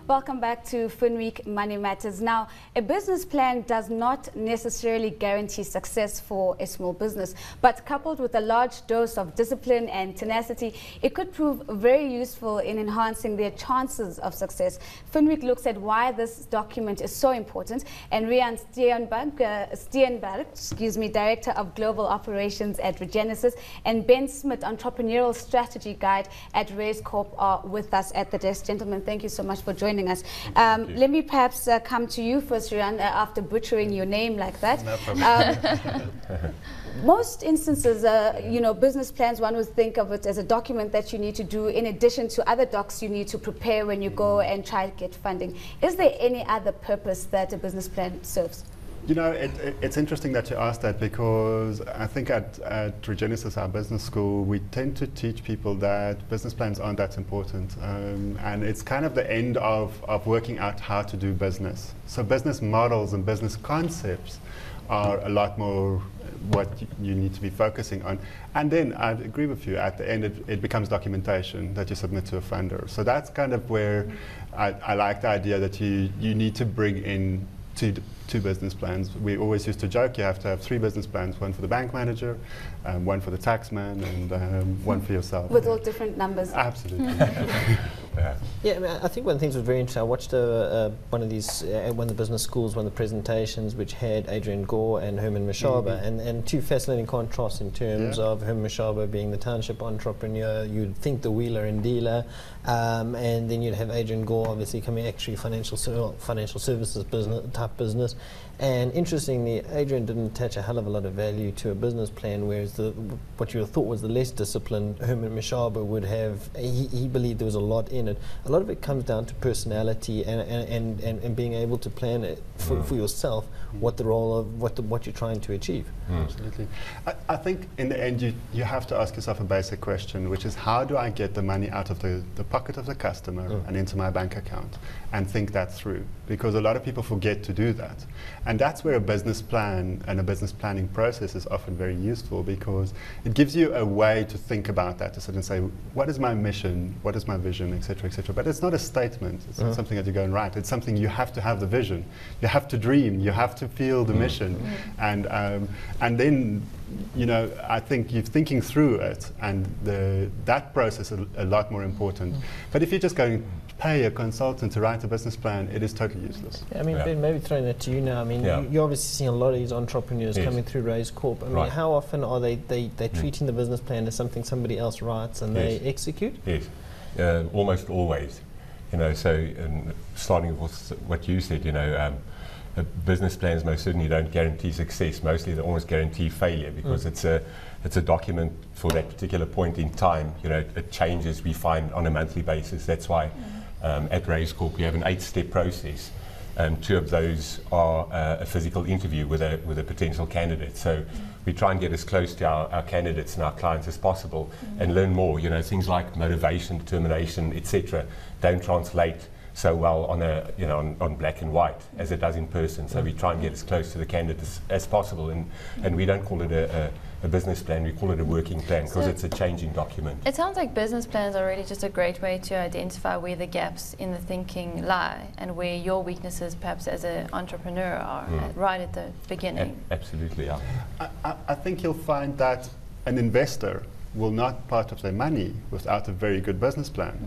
Welcome back to Finweek Money Matters. Now, a business plan does not necessarily guarantee success for a small business, but coupled with a large dose of discipline and tenacity, it could prove very useful in enhancing their chances of success. Finweek looks at why this document is so important, and Riaan Steenberg, Director of Global Operations at Regenesys, and Ben Smit, Entrepreneurial Strategy Guide at Raizcorp, are with us at the desk. Gentlemen, thank you so much for joining us. Let me perhaps come to you first, Riaan, after butchering your name like that. No problem. Most instances, business plans, one would think of it as a document that you need to do in addition to other docs you need to prepare when you go and try to get funding. Is there any other purpose that a business plan serves? You know, it's interesting that you asked that, because I think at Regenesys, our business school, we tend to teach people that business plans aren't that important. And it's kind of the end of working out how to do business. So business models and business concepts are a lot more what you need to be focusing on. And then I'd agree with you, at the end it becomes documentation that you submit to a funder. So that's kind of where I like the idea that you need to bring in two business plans. We always used to joke you have to have 3 business plans, one for the bank manager, one for the taxman, and one for yourself. With all different numbers. Absolutely. Yeah, I mean, I think one of the things was very interesting. I watched one of these, one of the business schools, one of the presentations, which had Adrian Gore and Herman Mashaba, and two fascinating contrasts in terms of Herman Mashaba being the township entrepreneur. You'd think the wheeler and dealer, and then you'd have Adrian Gore obviously coming actually financial services type business. And interestingly, Adrian didn't attach a hell of a lot of value to a business plan, whereas what you thought was the less disciplined Herman Mashaba would have. He believed there was a lot in it. A lot of it comes down to personality and being able to plan it for yourself, what the role of what you're trying to achieve. Absolutely. I think in the end you have to ask yourself a basic question, which is, how do I get the money out of the pocket of the customer and into my bank account, and think that through, because a lot of people forget to do that. And that's where a business plan and a business planning process is often very useful, because it gives you a way to think about that, to sit and say, what is my mission, what is my vision, etc., etc. But it's not a statement, it's not something that you go and write, it's something you have to have the vision, you have to dream, you have to feel the mission, and then, you know, I think you're thinking through it, and that process is a lot more important. But if you're just going to pay a consultant to write a business plan, it is totally useless. Yeah, I mean, Ben, maybe throwing that to you now. I mean, you're obviously seeing a lot of these entrepreneurs coming through Raizcorp. I mean, how often are they treating the business plan as something somebody else writes and they execute? Yes, almost always. You know, so starting with what you said, you know, business plans most certainly don't guarantee success. Mostly they almost guarantee failure, because it's a document for that particular point in time. You know, it changes, we find, on a monthly basis. That's why at Raizcorp we have an 8-step process. 2 of those are a physical interview with a potential candidate. So we try and get as close to our candidates and our clients as possible and learn more. You know, things like motivation, determination, etc. don't translate so well on black and white as it does in person. So we try and get as close to the candidates as possible, and we don't call it a business plan, we call it a working plan, because it's a changing document. It sounds like business plans are really just a great way to identify where the gaps in the thinking lie and where your weaknesses perhaps as an entrepreneur are right at the beginning. Absolutely, yeah. I think you'll find that an investor will not part of their money without a very good business plan.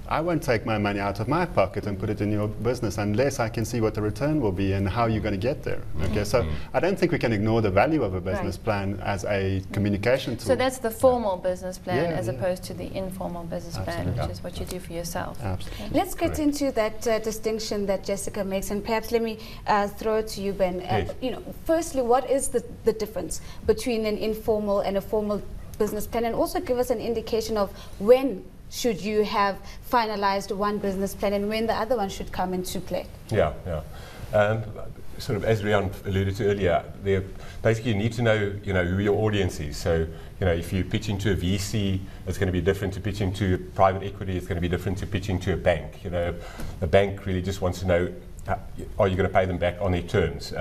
I won't take my money out of my pocket and put it in your business unless I can see what the return will be and how you're going to get there. Okay, so I don't think we can ignore the value of a business plan as a communication tool. So that's the formal business plan as opposed to the informal business plan, which is what you do for yourself. Absolutely. Let's get into that distinction that Jessica makes, and perhaps let me throw it to you, Ben. You know, firstly, what is the difference between an informal and a formal business plan, and also give us an indication of when should you have finalized one business plan and when the other one should come into play? Yeah. Sort of as Riaan alluded to earlier, basically you need to know, who your audience is. So, if you pitch into a VC, it's going to be different to pitching to private equity. It's going to be different to pitching to a bank. A bank really just wants to know, are you going to pay them back on their terms?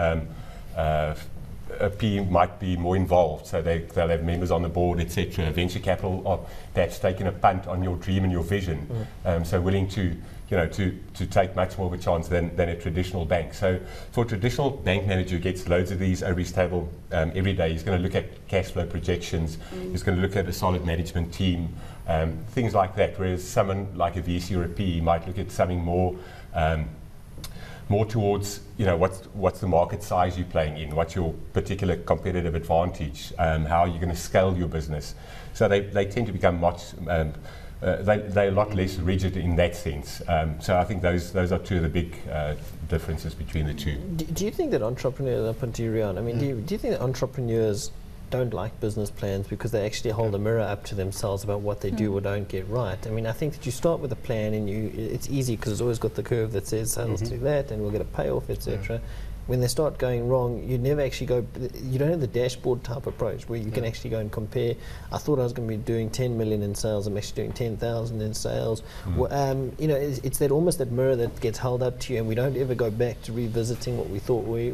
A PE might be more involved, so they'll have members on the board, etc. Venture capital are perhaps taking a punt on your dream and your vision, so willing to to take much more of a chance than a traditional bank. So for a traditional bank manager who gets loads of these over his table every day, he's going to look at cash flow projections, he's going to look at a solid management team, things like that, whereas someone like a VC or a PE might look at something more towards, what's the market size you're playing in, what's your particular competitive advantage, how are you going to scale your business. So they tend to become much, they're a lot less rigid in that sense. So I think those are two of the big differences between the two. Do you think that entrepreneurs, up until Riaan, I mean, do you think that entrepreneurs don't like business plans because they actually hold a mirror up to themselves about what they do or don't get right? I mean, I think that you start with a plan and it's easy because it's always got the curve that says sales do that and we'll get a payoff, etc. When they start going wrong, you never actually you don't have the dashboard type approach where you can actually go and compare. I thought I was going to be doing 10 million in sales, I'm actually doing 10,000 in sales. Well, it's that almost that mirror that gets held up to you, and we don't ever go back to revisiting what we thought we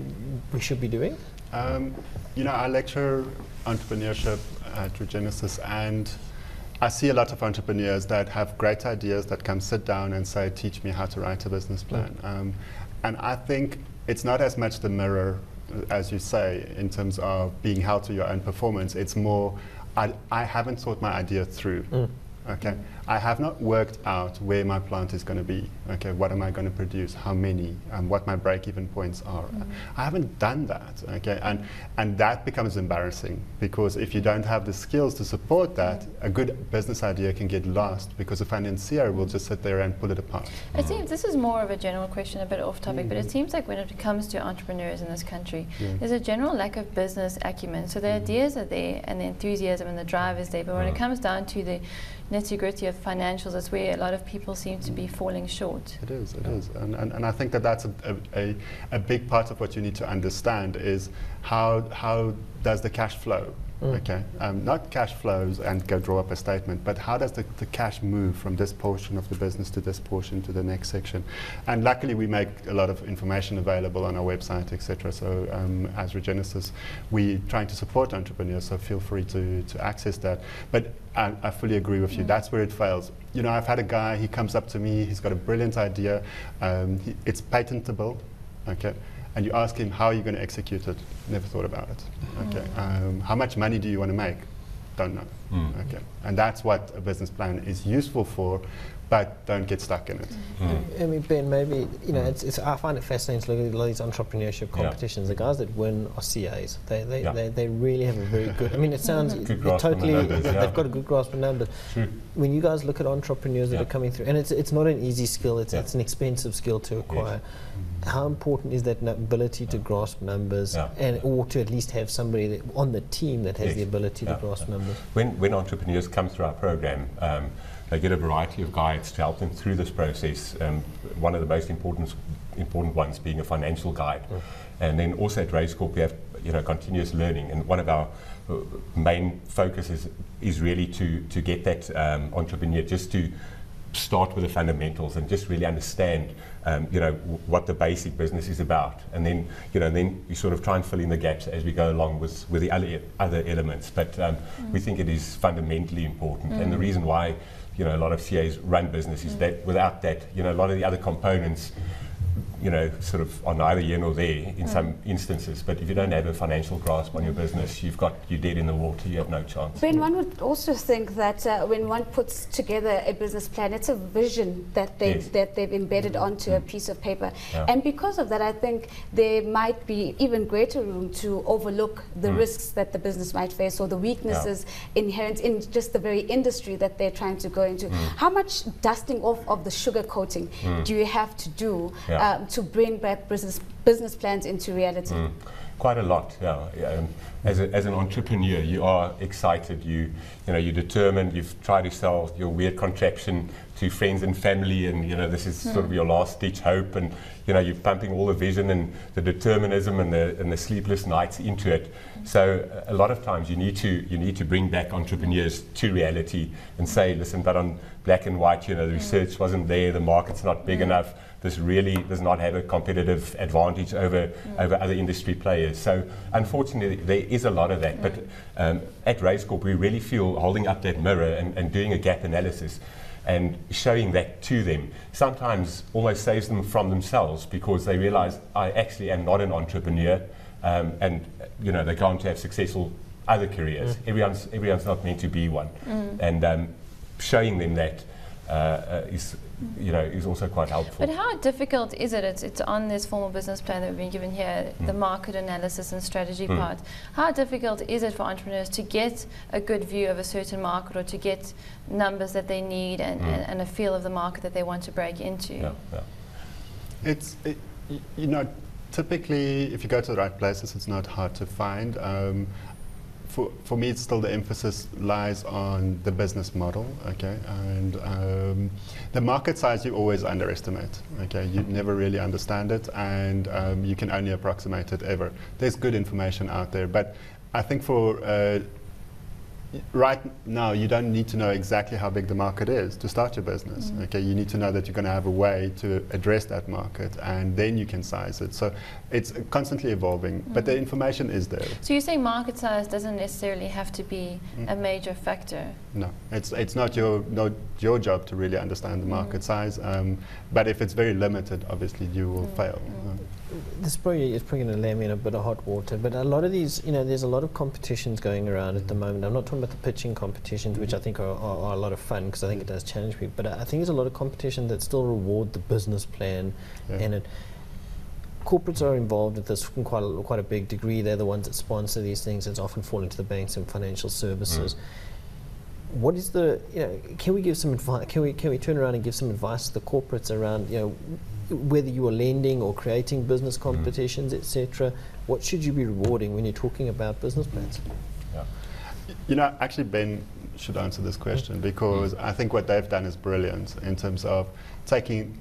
should be doing. I lecture entrepreneurship at Regenesys, and I see a lot of entrepreneurs that have great ideas that come sit down and say, teach me how to write a business plan. And I think it's not as much the mirror, as you say, in terms of being held to your own performance. It's more, I haven't thought my idea through. Okay, I have not worked out where my plant is going to be. Okay, what am I going to produce? How many? What my break-even points are. I haven't done that. Okay, and that becomes embarrassing because if you don't have the skills to support that, a good business idea can get lost because a financier will just sit there and pull it apart. It seems this is more of a general question, a bit off topic, but it seems like when it comes to entrepreneurs in this country, there's a general lack of business acumen. So the ideas are there, and the enthusiasm and the drive is there, but when it comes down to the nitty-gritty of financials, is where a lot of people seem to be falling short. It is. And I think that's a big part of what you need to understand is how does the cash flow? Okay, not cash flows and go draw up a statement, but how does the cash move from this portion of the business to this portion to the next section? And luckily we make a lot of information available on our website, etc. So as Regenesys, we're trying to support entrepreneurs, so feel free to access that. But I fully agree with you, that's where it fails. I've had a guy, he comes up to me, he's got a brilliant idea, it's patentable, okay? And you ask him, how are you going to execute it? Never thought about it. Okay. How much money do you want to make? Don't know. Okay. And that's what a business plan is useful for, but don't get stuck in it. I mean, Ben, maybe, I find it fascinating to look at a lot of these entrepreneurship competitions. The guys that win are CAs. They really have a very good, I mean, it sounds totally, they've got a good grasp of numbers. When you guys look at entrepreneurs that are coming through, and it's not an easy skill, it's an expensive skill to acquire. How important is that ability to grasp numbers, or to at least have somebody on the team that has the ability to grasp numbers? When entrepreneurs come through our program, they get a variety of guides to help them through this process. One of the most important ones being a financial guide. And then also at Raizcorp we have continuous learning, and one of our main focuses is really to get that entrepreneur just to start with the fundamentals and just really understand what the basic business is about, and then then we sort of try and fill in the gaps as we go along with the other elements. But we think it is fundamentally important, and the reason why a lot of CAs run businesses that without that a lot of the other components sort of are neither here nor there in some instances. But if you don't have a financial grasp on your business, you're dead in the water, you have no chance. Ben, one would also think that when one puts together a business plan, it's a vision that they've embedded onto a piece of paper. And because of that, I think there might be even greater room to overlook the risks that the business might face, or the weaknesses inherent in just the very industry that they're trying to go into. How much dusting off of the sugar coating do you have to do to bring back business plans into reality? Quite a lot, As an entrepreneur, you are excited. You're determined. You've tried to sell your weird contraption to friends and family, and this is sort of your last ditch hope. And you're pumping all the vision and the determinism and the sleepless nights into it. So a lot of times you need to bring back entrepreneurs to reality and say, listen, but on black and white, the research wasn't there, the market's not big enough. This really does not have a competitive advantage over other industry players. So unfortunately, there is a lot of that. But at Raizcorp, we really feel holding up that mirror and doing a gap analysis. and showing that to them sometimes almost saves them from themselves, because they realize I actually am not an entrepreneur, and you know, they go on to have successful other careers. Everyone's not meant to be one, and showing them that is also quite helpful. But how difficult is it? It's on this formal business plan that we've been given here, the market analysis and strategy part. How difficult is it for entrepreneurs to get a good view of a certain market, or to get numbers that they need and a feel of the market that they want to break into? You know, typically if you go to the right places, it's not hard to find. For me, it's still the emphasis lies on the business model, okay, and the market size you always underestimate, okay. You never really understand it, and you can only approximate it ever. There's good information out there, but I think for right now, you don't need to know exactly how big the market is to start your business. Okay, you need to know that you're going to have a way to address that market, and then you can size it. So it's constantly evolving, but the information is there. So you say market size doesn't necessarily have to be a major factor? No, it's not your job to really understand the market size. But if it's very limited, obviously you will fail. This is probably going to land me in a bit of hot water, but a lot of these, you know, there's a lot of competitions going around at the moment. I'm not talking about the pitching competitions, which I think are a lot of fun, because I think it does challenge people, but I think there's a lot of competition that still reward the business plan, and corporates are involved with this in quite a big degree. They're the ones that sponsor these things. It's often falling to the banks and financial services. What is the, you know, can we give some advice? Can we turn around and give some advice to the corporates around, you know, whether you are lending or creating business competitions, etc.? What should you be rewarding when you're talking about business plans? You know, actually Ben should answer this question, because I think what they've done is brilliant in terms of taking,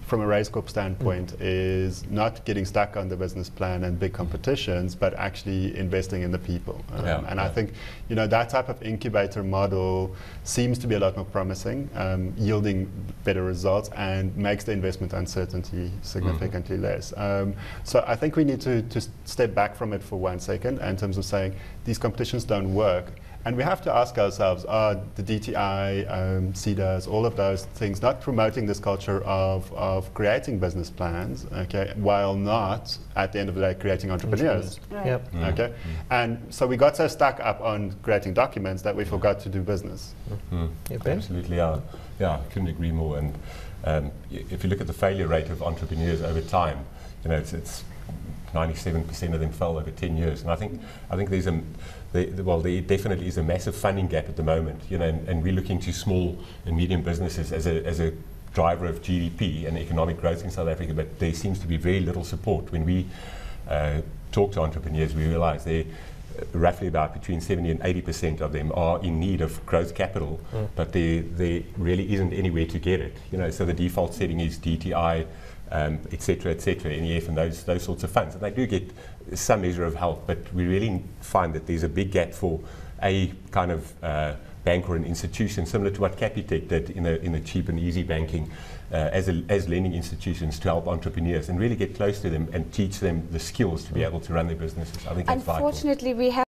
from a Raizcorp standpoint, is not getting stuck on the business plan and big competitions, but actually investing in the people. And I think, you know, that type of incubator model seems to be a lot more promising, yielding better results, and makes the investment uncertainty significantly less. So I think we need to step back from it for 1 second in terms of saying these competitions don't work. And we have to ask ourselves, are the DTI, CEDAs, all of those things not promoting this culture of creating business plans, okay, while not, at the end of the day, creating entrepreneurs? Right. Okay? And so we got so stuck up on creating documents that we forgot to do business. Absolutely, yeah, I couldn't agree more. And if you look at the failure rate of entrepreneurs over time, you know, it's 97% of them fell over 10 years. And I think there's there definitely is a massive funding gap at the moment, you know, and we're looking to small and medium businesses as a driver of GDP and economic growth in South Africa, but there seems to be very little support. When we talk to entrepreneurs, we realize they're roughly about between 70 and 80% of them are in need of growth capital, but there really isn't anywhere to get it, you know. So the default setting is DTI, etc., NEF, and those sorts of funds. And they do get some measure of help, but we really find that there's a big gap for a kind of bank or an institution similar to what Capitec did in the cheap and easy banking as lending institutions, to help entrepreneurs and really get close to them and teach them the skills to be able to run their businesses. I think that's vital. Unfortunately, we have